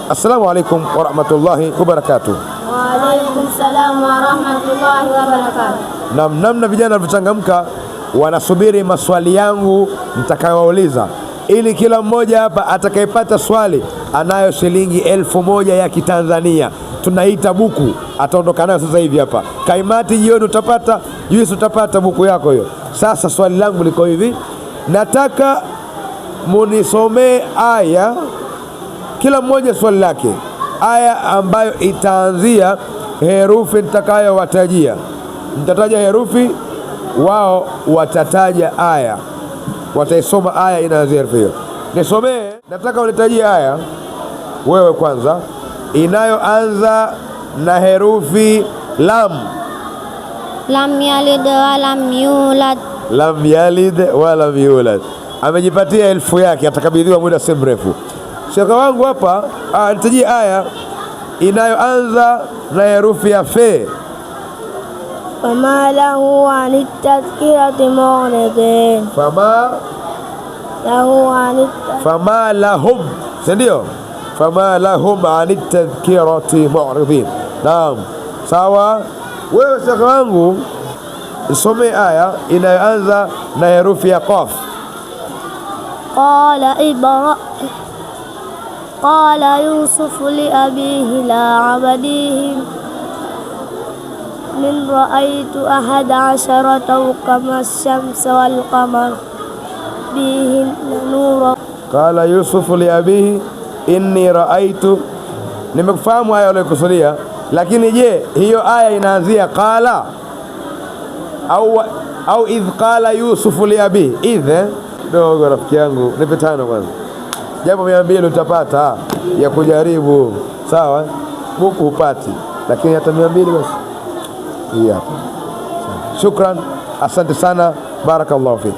Assalamu alaikum wa rahmatullahi wa barakatuh. Wa alaikum salam wa rahmatullahi wa barakatuh. Namna vijana walivyochangamka wanasubiri maswali yangu nitakayowauliza, ili kila mmoja hapa atakayepata swali anayo shilingi 1000 ya Kitanzania, tunaita buku, ataondoka nayo sasa hivi hapa. Kaimati jioni utapata juisi, utapata buku yako hiyo. Sasa swali langu liko hivi, nataka munisomee aya, kila mmoja swali lake, aya ambayo itaanzia herufi nitakayowatajia. Nitataja herufi, wao watataja aya, wataisoma aya inaanzia herufi hiyo. Nisomee, nataka unitajie aya wewe kwanza inayoanza na herufi lam. Lam yalid wa lam yulad. Lam yalid wa lam yulad. Amejipatia 1000 yake, atakabidhiwa muda si mrefu. Shaka wangu hapa nitajie aya inayoanza na herufi ya fe. Fama lahu anit tadhkirati mu'ridin. Fama lahum, sindio? Fama lahum anit tadhkirati mu'ridin. Naam, sawa. Wewe shaka wangu isome aya inayoanza na herufi ya qaf. Qala Yusuf li abihi la abadihim min ra'aytu 11 kawkaban ash-shamsa wal qamar bihin nura. Qala Yusuf li abihi inni ra'aytu. Nimekufahamu aya uliyokusudia, lakini je, hiyo aya inaanzia qala au idh qala Yusuf li abihi? Idh dogo rafiki yangu, nipe 5 kwanza, japo 200 utapata ya kujaribu, sawa? Buku upati, lakini hata 200 basi. Shukran, asante sana, barakallahu fik.